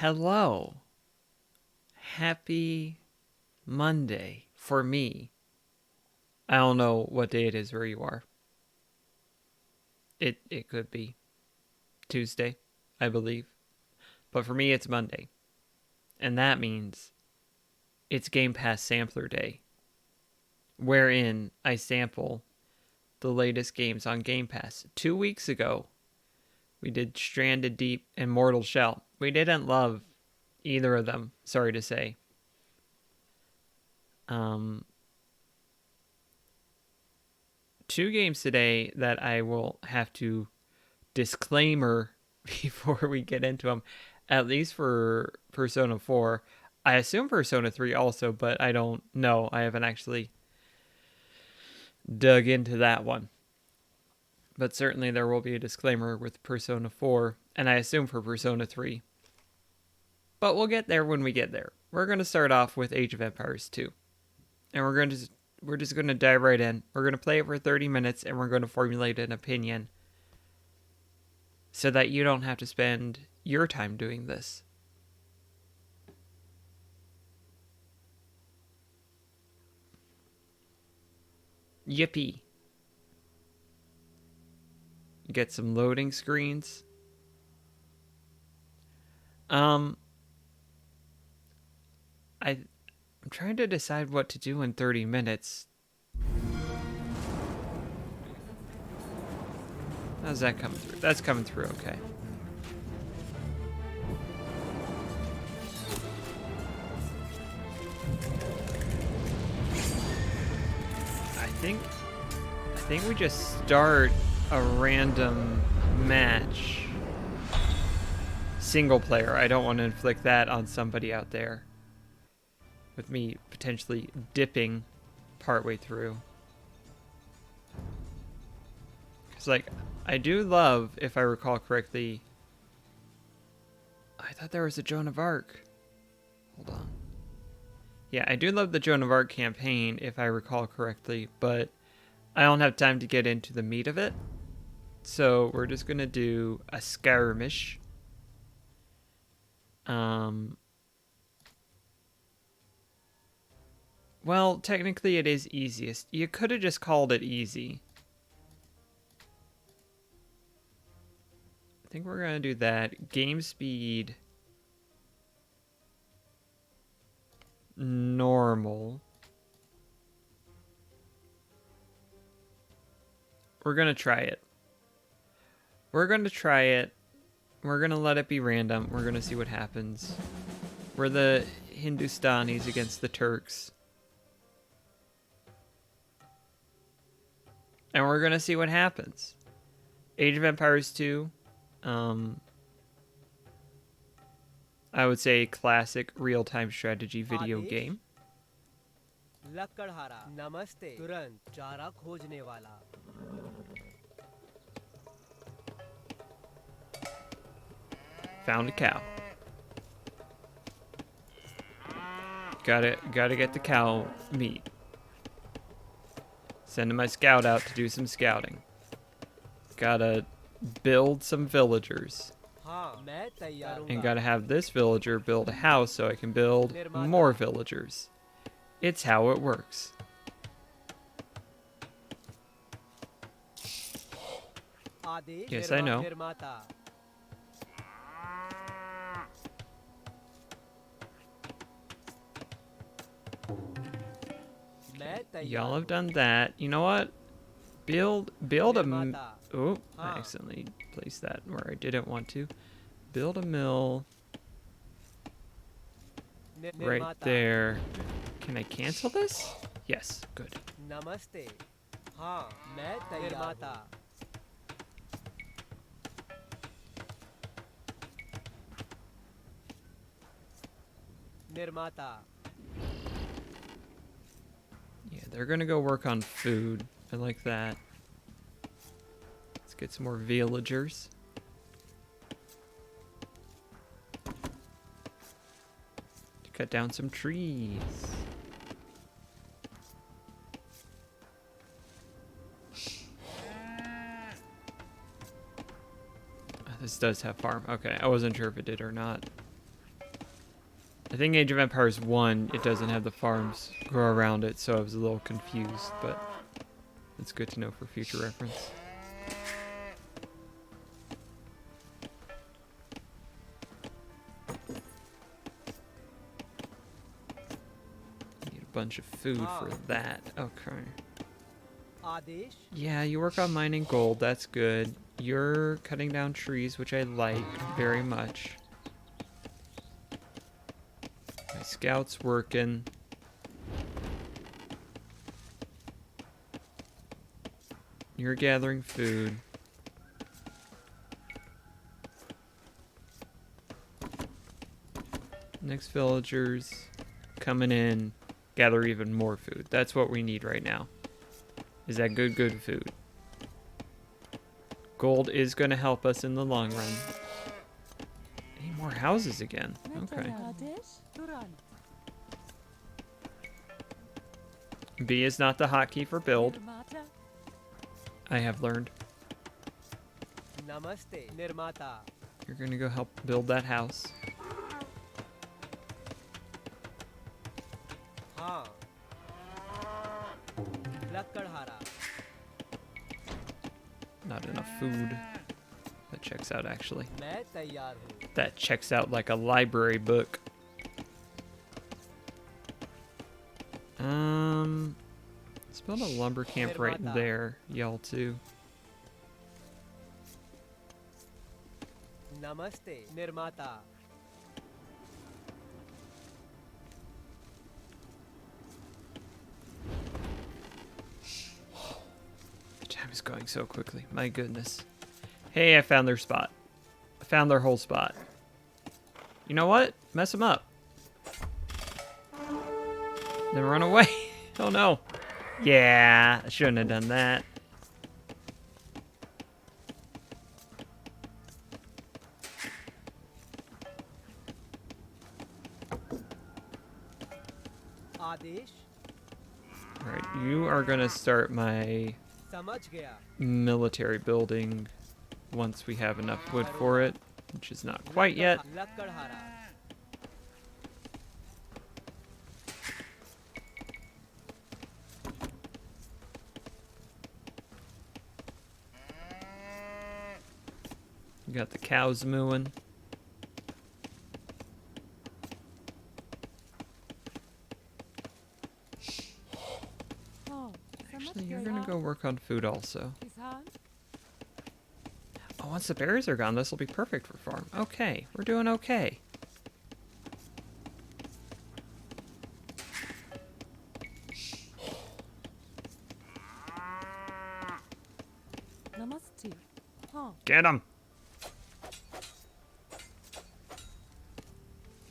Hello. Happy Monday for me. I don't know what day it is where you are. It could be Tuesday, I believe. But for me it's Monday. And that means it's Game Pass Sampler Day, wherein I sample the latest games on Game Pass. 2 weeks ago, we did Stranded Deep and Mortal Shell. We didn't love either of them, sorry to say. Two games today that I will have to disclaimer before we get into them, at least for Persona 4. I assume Persona 3 also, but I don't know. I haven't actually dug into that one. But certainly there will be a disclaimer with Persona 4, and I assume for Persona 3. But we'll get there when we get there. We're going to start off with Age of Empires 2. And we're just going to dive right in. We're going to play it for 30 minutes, and we're going to formulate an opinion so that you don't have to spend your time doing this. Yippee. Get some loading screens. I'm trying to decide what to do in 30 minutes. How's that coming through? That's coming through okay. I think we just start a random match. Single player. I don't want to inflict that on somebody out there, with me potentially dipping partway through. Because, like, I do love, if I recall correctly, I thought there was a Joan of Arc. Hold on. Yeah, I do love the Joan of Arc campaign, if I recall correctly, but I don't have time to get into the meat of it. So we're just going to do a skirmish. Well, technically it is easiest. You could have just called it easy. I think we're going to do that. Game speed. Normal. We're going to try it. We're going to try it. We're going to let it be random. We're going to see what happens. We're the Hindustanis against the Turks. And we're going to see what happens. Age of Empires 2. I would say classic real-time strategy video game. Found a cow. Gotta get the cow meat. Sending my scout out to do some scouting. Gotta build some villagers. And gotta have this villager build a house so I can build more villagers. It's how it works. Yes, I know. Y'all have done that. You know what? Build a... Oh, I accidentally placed that where I didn't want to. Build a mill right there. Can I cancel this? Yes, good. Namaste. Nirmata. Yeah, they're gonna go work on food. I like that. Let's get some more villagers. Cut down some trees. This does have farm. Okay, I wasn't sure if it did or not. I think Age of Empires 1, it doesn't have the farms grow around it, so I was a little confused, but it's good to know for future reference. Need a bunch of food for that. Okay. Adesh? Yeah, you work on mining gold, that's good. You're cutting down trees, which I like very much. My scout's working. You're gathering food. Next villagers coming in, gather even more food. That's what we need right now. Is that good food. Gold is going to help us in the long run. Need more houses again. Okay. B is not the hotkey for build. I have learned. Namaste, Nirmata. You're going to go help build that house. हाँ. Lakkadhara. Not enough food. That checks out, actually. मैं तैयार हूँ. That checks out like a library book. Let's build a lumber camp right there, y'all too. Namaste, Nirmata. The time is going so quickly. My goodness. Hey, I found their spot. I found their whole spot. You know what? Mess them up. Then run away. Oh no. Yeah, I shouldn't have done that. Adesh? Alright, you are gonna start my समझ गया. military building once we have enough wood for it, which is not quite yet. Lakkadhara. You got the cows mooing. Actually, you're gonna go work on food also. Oh, once the berries are gone, this will be perfect for farm. Okay, we're doing okay. Namaste. Huh. Get him!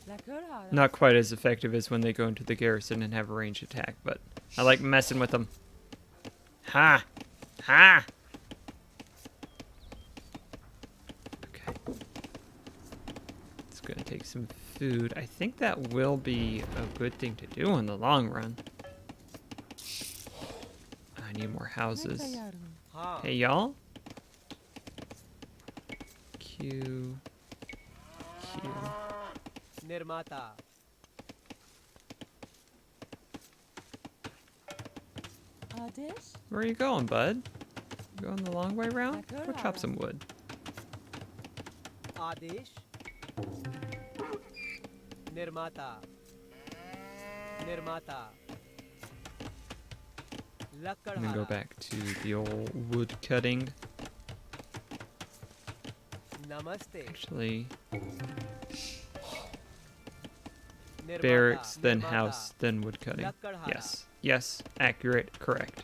Lakkadhara. Not quite as effective as when they go into the garrison and have a ranged attack, but I like messing with them. Ha! Ha! Okay. It's gonna take some food. I think that will be a good thing to do in the long run. I need more houses. हाँ. Hey, y'all. Q. Q. Nirmata. Adesh? Where are you going, bud? You going the long way round? Go chop some wood. Adesh? Nirmata. Nirmata. I'm gonna go Lakkadhara. back to the old wood cutting. Namaste. Actually, Nirmata. barracks, then Nirmata. house, then wood cutting. Lakkadhara. Yes. Yes. Accurate. Correct.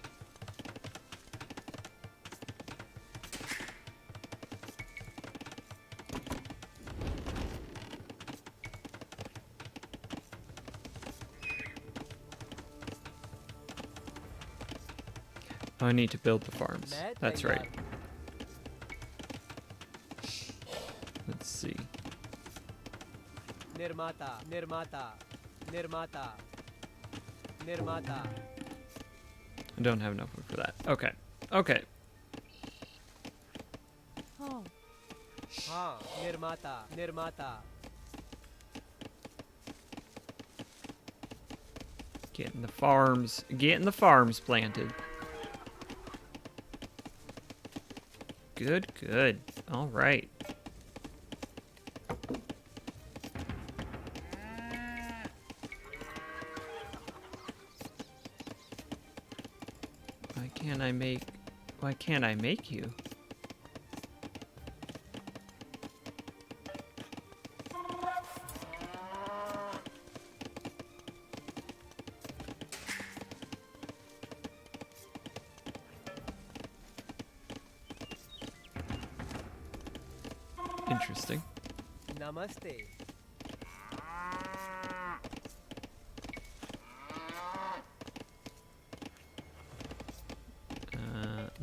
Oh, I need to build the farms. मैं That's तैयार right. Let's see. Nirmata. Nirmata. Nirmata. Nirmata. I don't have enough wood for that. Okay. Okay. Huh. हाँ. Nirmata. Nirmata. Getting the farms planted. Good, good. All right. Why can't I make you? Interesting. Namaste.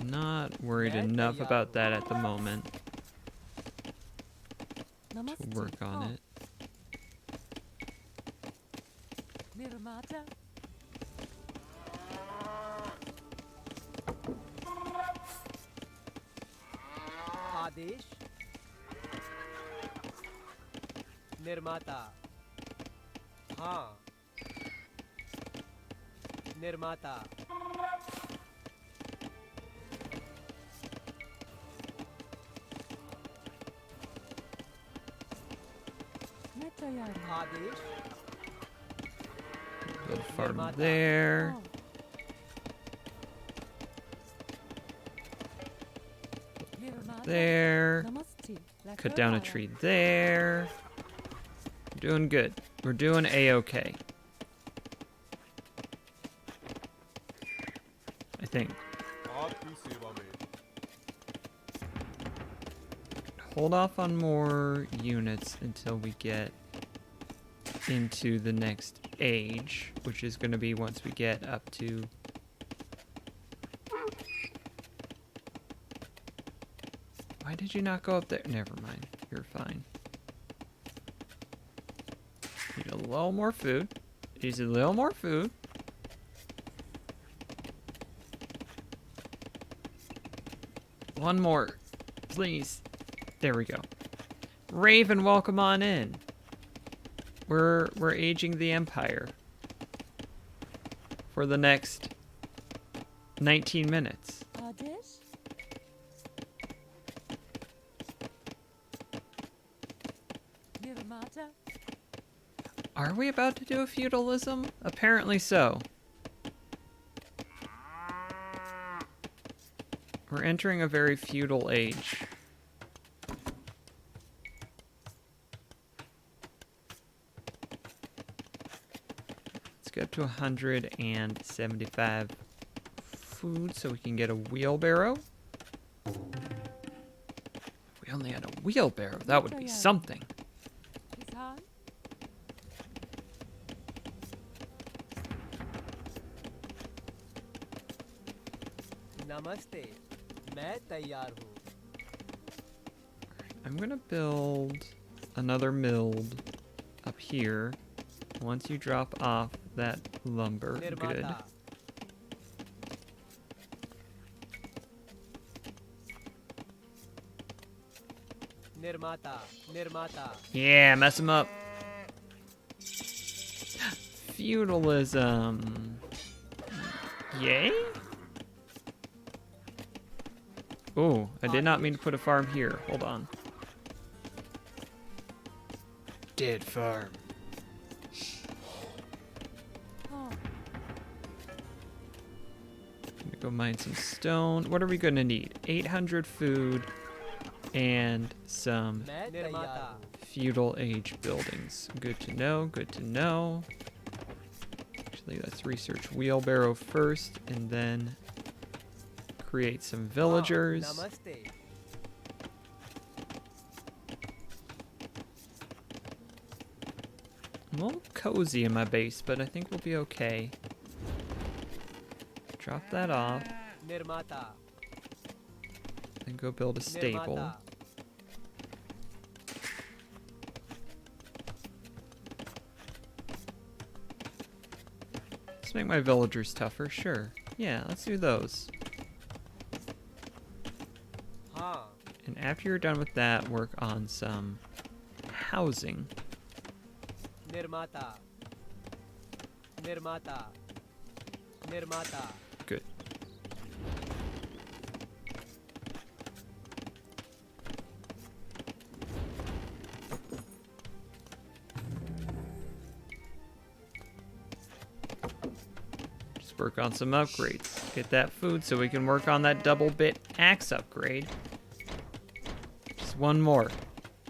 Not worried enough about that at the moment to Namaste. work on it. Nirmata. आदेश निर्माता हाँ निर्माता मैं तैयार हूँ। आदेश Build a farm Nirmata. there. हाँ, Nirmata. There. Namaste. Cut down a tree there. We're doing good. We're doing A-okay. I think. आपकी सेवा में Hold off on more units until we get into the next age, which is going to be once we get up to... Why did you not go up there? Never mind. You're fine. Need a little more food. Needs a little more food. One more. Please. There we go. Raven, welcome on in. We're aging the Empire for the next 19 minutes. Adesh. Nirmata. Are we about to do a feudalism? Apparently so. We're entering a very feudal age. Let's get up to 175 food so we can get a wheelbarrow. If we only had a wheelbarrow, that would be something. Kisan. नमस्ते मैं तैयार हूँ I'm gonna build another mild up here. Once you drop off that lumber, good. निर्माता निर्माता निर्माता Yeah, mess him up. Feudalism. Yay? Oh, I did not mean to put a farm here. Hold on. Dead farm. हाँ, Gonna go mine some stone. What are we gonna need? 800 food and some मैं निर्माता feudal age buildings. Good to know, good to know. Actually, let's research wheelbarrow first and then create some villagers. हाँ, नमस्ते I'm a little cozy in my base, but I think we'll be okay. Drop that off, निर्माता then go build a stable. निर्माता Let's make my villagers tougher, sure. Yeah, let's do those. हाँ And after you're done with that, work on some housing. निर्माता निर्माता निर्माता Good. Just work on some upgrades. Get that food so we can work on that double bit axe upgrade. Just one more.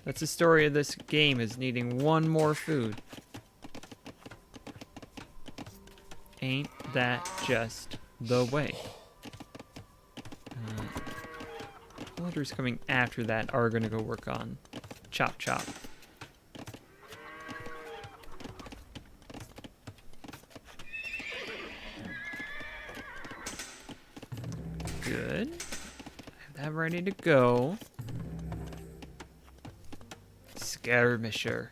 That's the story of this game, is needing one more food. Ain't that just the way? Villagers coming after that are gonna go work on Chop Chop. Good. Have that ready to go. Skirmisher.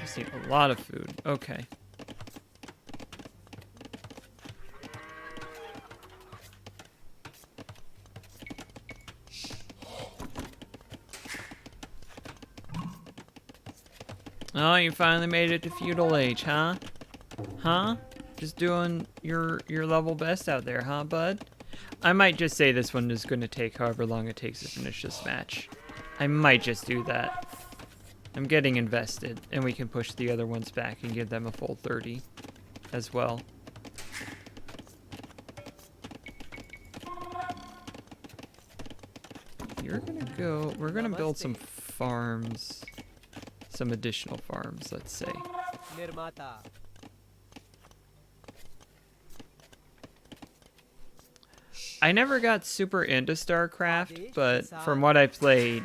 Just need a lot of food. Okay. Oh, you finally made it to feudal age, huh? Huh? Just doing your level best out there, huh, bud? I might just say this one is going to take however long it takes to finish this match. I might just do that. I'm getting invested, and we can push the other ones back and give them a full 30 as well. You're gonna go... We're gonna build some farms. Some additional farms, let's say. निर्माता I never got super into StarCraft, but from what I played,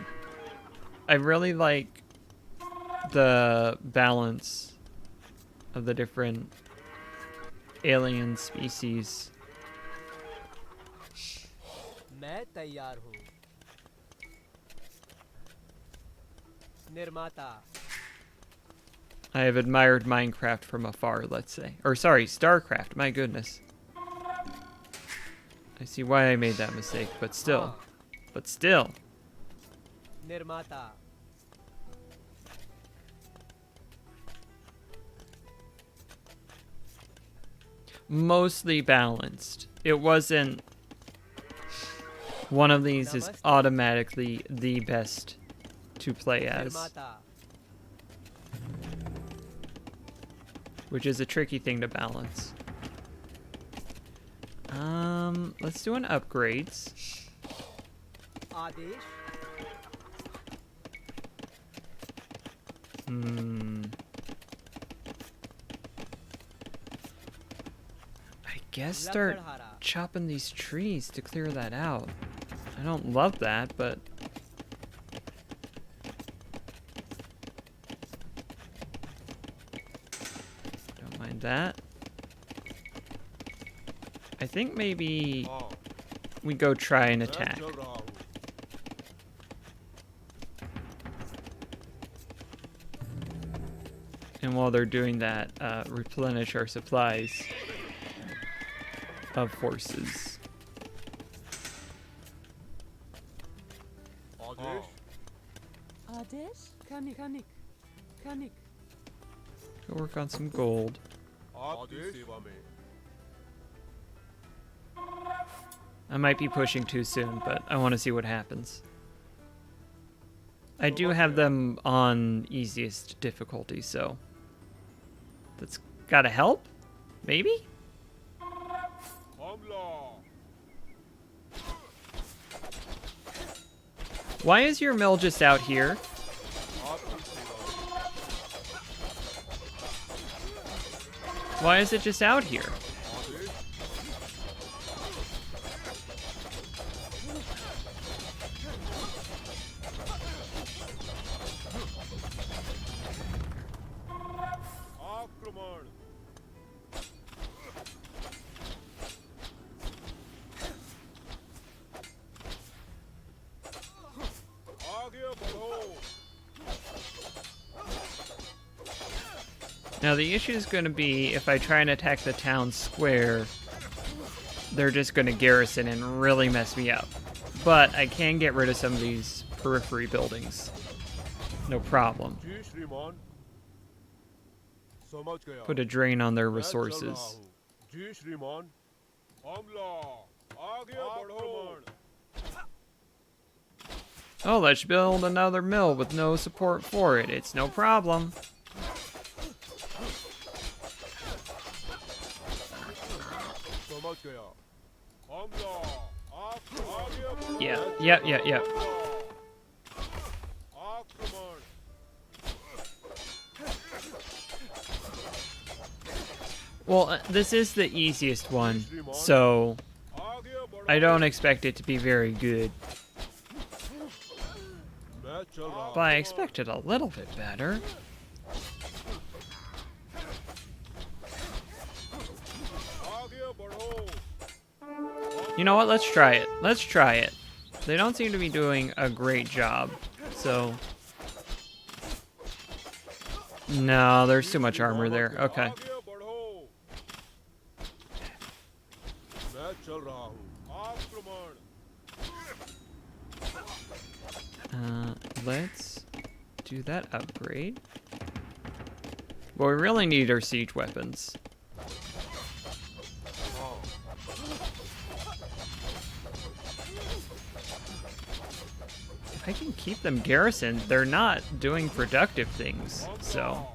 I really like the balance of the different alien species. मैं तैयार हूँ निर्माता I have admired Minecraft from afar, let's say. Or sorry, StarCraft, my goodness. I see why I made that mistake, but still. But still. निर्माता Mostly balanced. It wasn't one of these is automatically the best to play as, निर्माता which is a tricky thing to balance. Let's do an upgrades. Adesh I guess start लकड़हारा chopping these trees to clear that out. I don't love that, but don't mind that. I think maybe हाँ we go try and मैं attack. चल रहा हूँ And while they're doing that, replenish our supplies of horses. Adesh Adesh? Kanik. Go work on some gold. आपकी सेवा में I might be pushing too soon, but I want to see what happens. I do have them on easiest difficulty, so that's gotta help? Maybe? हमला Why is your mill just out here? आपकी सेवा में Why is it just out here? आदेश आक्रमण आगे बढ़ो Now the issue is going to be if I try and attack the town square, they're just going to garrison and really mess me up. But I can get rid of some of these periphery buildings. No problem. जी श्रीमान समझ गया Put a drain on their मैं चल रहा resources. हूँ। जी श्रीमान हमला आगे बढ़ो Oh, let's build another mill with no support for it. It's no problem. समझ गया हमला आगे बढ़ो Yeah. आक्रमण Well, this is the easiest one, so आगे बढ़ो I don't expect it to be very good. मैं चल रहा But I expect it a little bit better. आगे बढ़ो You know what? Let's try it. Let's try it. They don't seem to be doing a great job, so... No, there's too much armor there. Okay. आगे बढ़ो मैं चल रहा हूँ आक्रमण Let's do that upgrade. What we really need are siege weapons. If I can keep them garrisoned, they're not doing productive things, so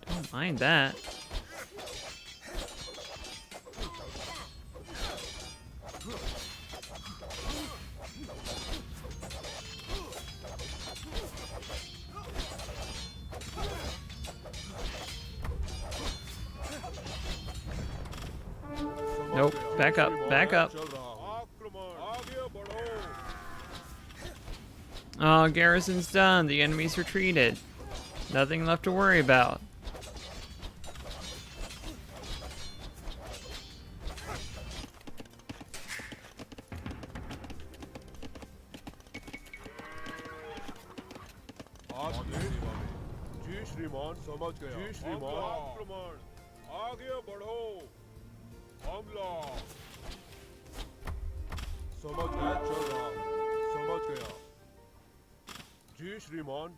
don't mind that. Nope, back up, back up. चल रहा हूँ आक्रमण आगे बढ़ो Oh, garrison's done. The enemy's retreated. Nothing left to worry about. आदेश जी श्रीमान समझ गया जी श्रीमान आक्रमण आगे बढ़ो हमला समझ गया चल रहा हूँ समझ गया जी श्रीमान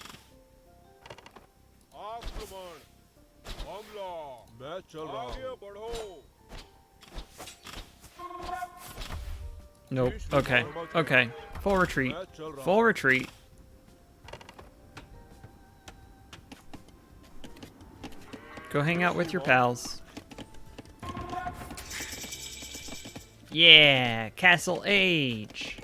आक्रमण हमला मैं चल रहा हूँ आगे बढ़ो Nope. Okay. Okay. Full retreat. मैं चल रहा Full retreat. Go hang out with your pals. Yeah, Castle Age.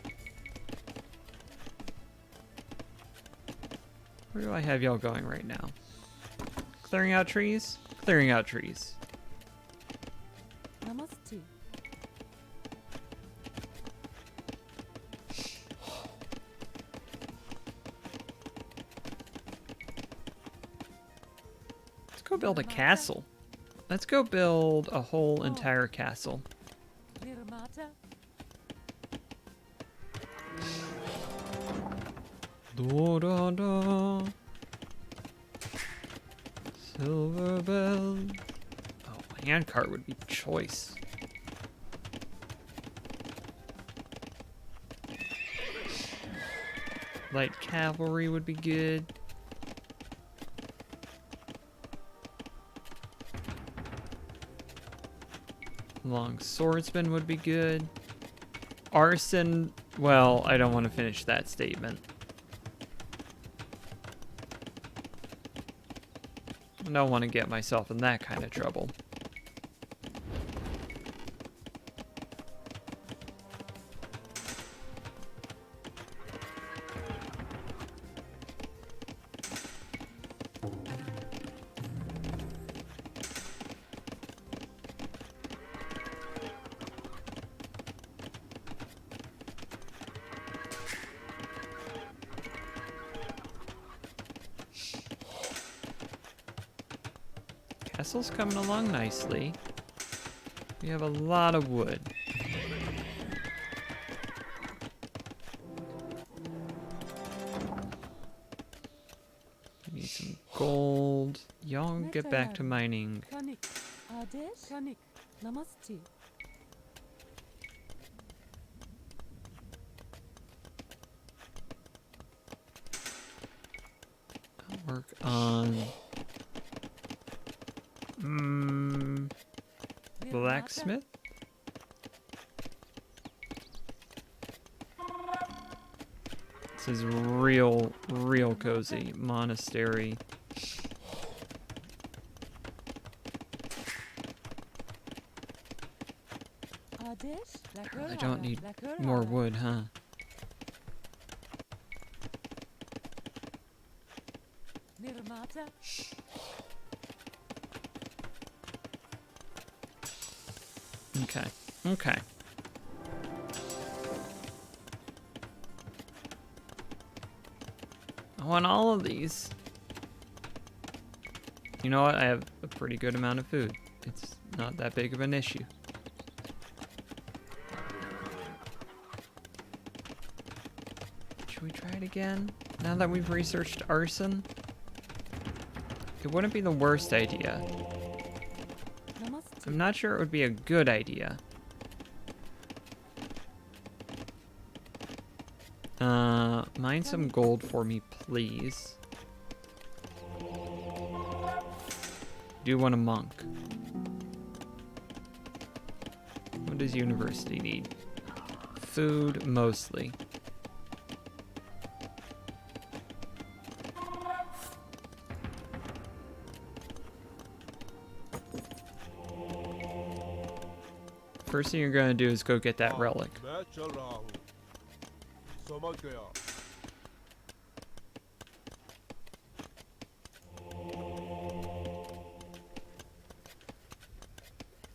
Where do I have y'all going right now? Clearing out trees? Clearing out trees. Namaste. Let's go build a castle. Let's go build a whole entire castle. Nirmata. Da da da. Silver bell. Oh, handcart would be choice. Light cavalry would be good. Long swordsman would be good. Arson, well, I don't want to finish that statement. I don't want to get myself in that kind of trouble. Castle's coming along nicely. We have a lot of wood. Need some gold. Y'all get back to mining. Kanik. Adesh. Kanik. Namaste. Work on blacksmith. This is real cozy. Monastery. I don't need more wood, huh? Nirmata. Okay. I want all of these. You know what? I have a pretty good amount of food. It's not that big of an issue. Should we try it again? Now that we've researched arson? It wouldn't be the worst idea. I'm not sure it would be a good idea. Mine some gold for me, please. Do want a monk. What does university need? Food, mostly. First thing you're gonna do is go get that relic. मैं चल रहा हूँ समझ गया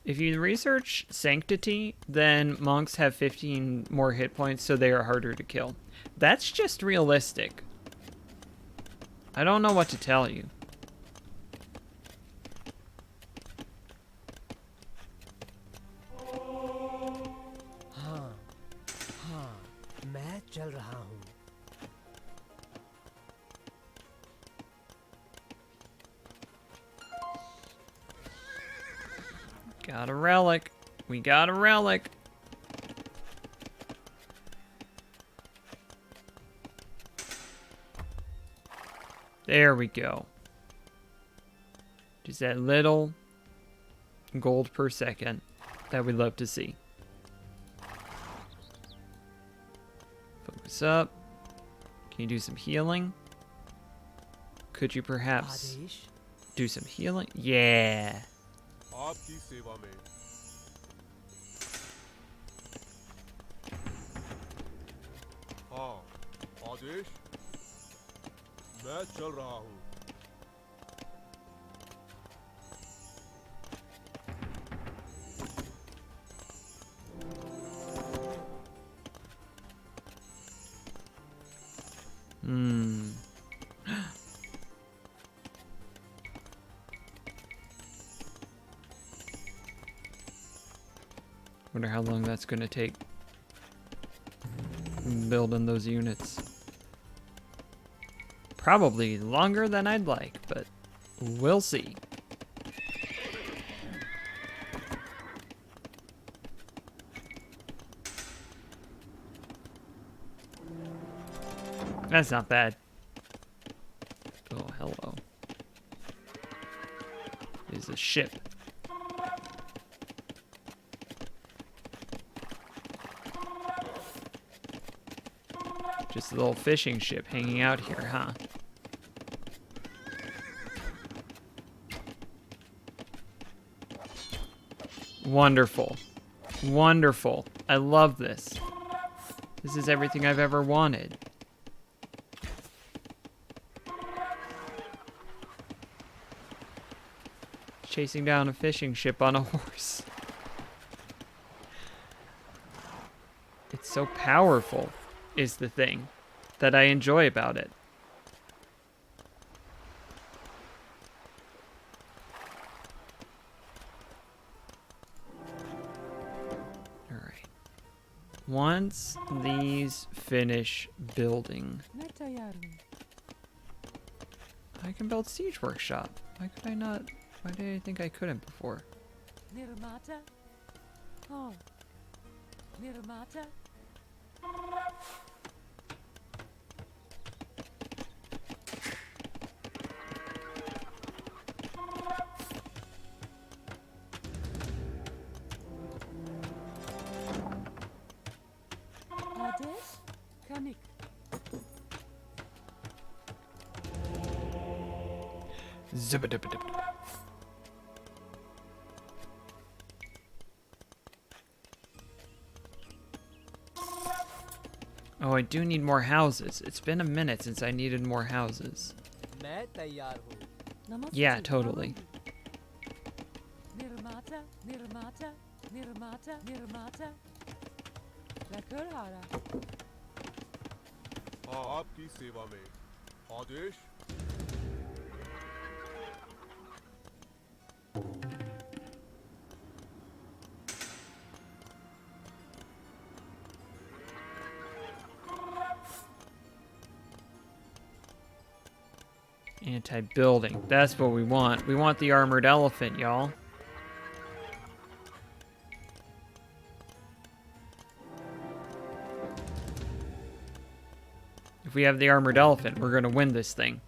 If you research Sanctity, then monks have 15 more hit points, so they are harder to kill. That's just realistic. I don't know what to tell you. हाँ हाँ मैं चल रहा हूँ Got a relic. We got a relic. There we go. Just that little gold per second that we love to see. Focus up. Can you do some healing? Could you perhaps Adesh do some healing? Yeah. आपकी सेवा में हाँ आदेश मैं चल रहा हूँ Wonder how long that's gonna take building those units. Probably longer than I'd like, but we'll see. That's not bad. Oh, hello. There's a ship. Just a little fishing ship hanging out here, huh? Wonderful. Wonderful. I love this. This is everything I've ever wanted. Chasing down a fishing ship on a horse. It's so powerful, is the thing that I enjoy about it. Alright. Once these finish building, Netayaru. I can build Siege Workshop. Why could I not? Why did I think I couldn't before? Nirmata. Oh. Nirmata. Zibba-dibba-dibba. Oh, I do need more houses. It's been a minute since I needed more houses. मैं तैयार हूँ. Namaste. Yeah, totally. Nirmata, Nirmata, Nirmata, Nirmata. Lakurhara. हाँ आपकी सेवा में आदेश Anti-building. That's what we want. We want the armored elephant, y'all. If we have the armored elephant, we're going to win this thing.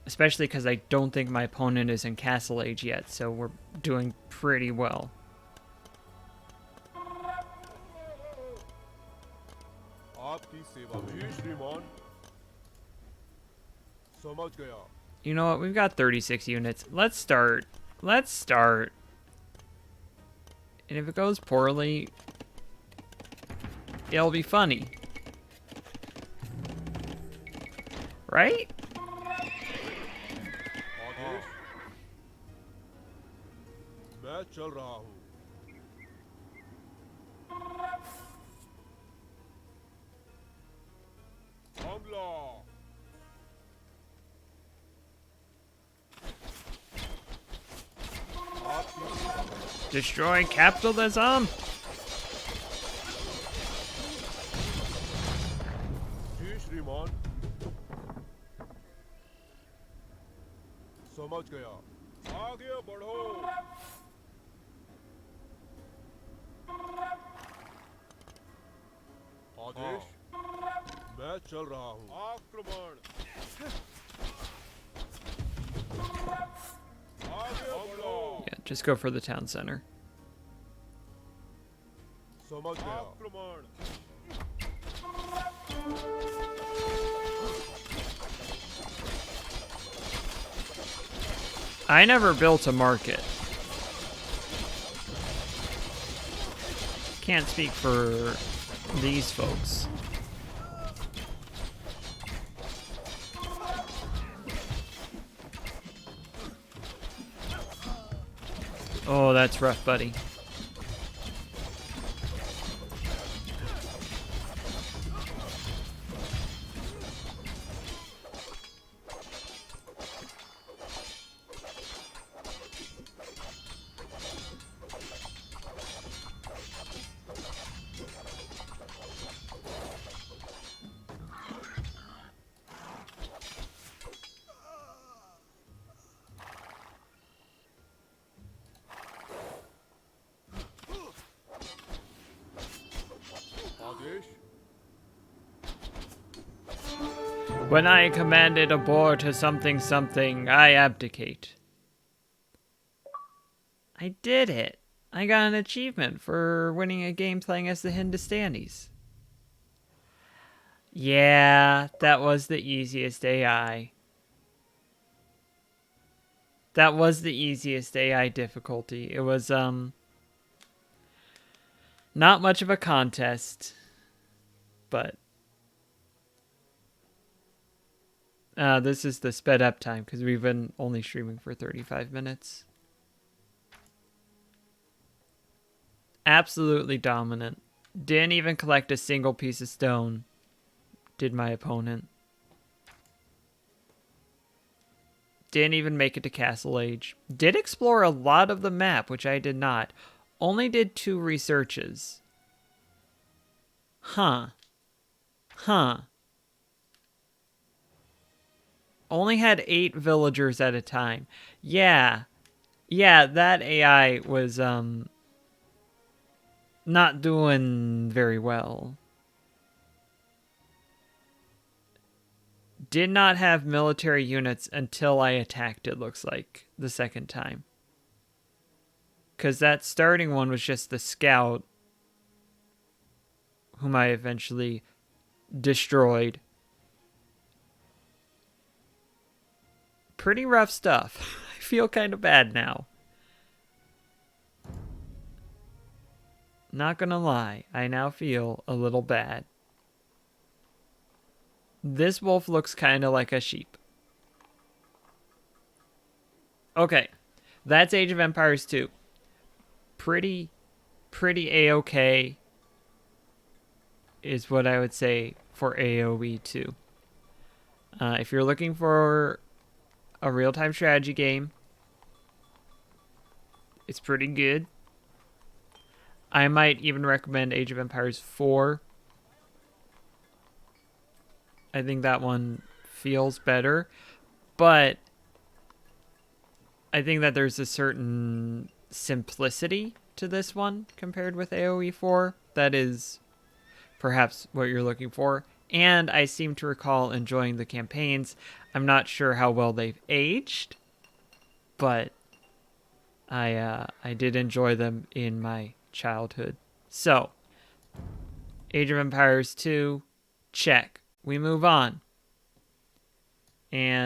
Especially because I don't think my opponent is in Castle Age yet, so we're doing pretty well. आपकी सेवा में जी श्रीमान समझ गया You know what? We've got 36 units. Let's start. Let's start. And if it goes poorly, it'll be funny. Right? आदेश मैं चल रहा हूँ हमला आपकी सेवा में Destroy capitalism? जी श्रीमान समझ गया आगे बढ़ो आदेश मैं चल रहा हूँ आक्रमण आगे बढ़ो Yeah, just go for the town center. समझ गया आक्रमण I never built a market. Can't speak for these folks. Oh, that's rough, buddy. Adesh When I commanded a boar to something something, I abdicate. I did it. I got an achievement for winning a game playing as the Hindustanis. Yeah, that was the easiest AI. That was the easiest AI difficulty. It was, not much of a contest, but this is the sped up time because we've been only streaming for 35 minutes. Absolutely dominant. Didn't even collect a single piece of stone, did my opponent. Didn't even make it to Castle Age. Did explore a lot of the map, which I did not. Only did 2 researches. Huh. Only had 8 villagers at a time. Yeah, that AI was, not doing very well. Did not have military units until I attacked, it looks like, the second time. Because that starting one was just the scout, whom I eventually destroyed. pretty rough stuff. I feel kind of bad now. Not gonna lie, I now feel a little bad. This wolf looks kind of like a sheep. Okay, that's Age of Empires 2. Pretty A-okay is what I would say for AoE 2. If you're looking for a real-time strategy game, it's pretty good. I might even recommend Age of Empires 4. I think that one feels better, but I think that there's a certain simplicity to this one compared with AoE 4 that is perhaps what you're looking for. And I seem to recall enjoying the campaigns. I'm not sure how well they've aged, but I did enjoy them in my childhood. So, Age of Empires 2, check. We move on. And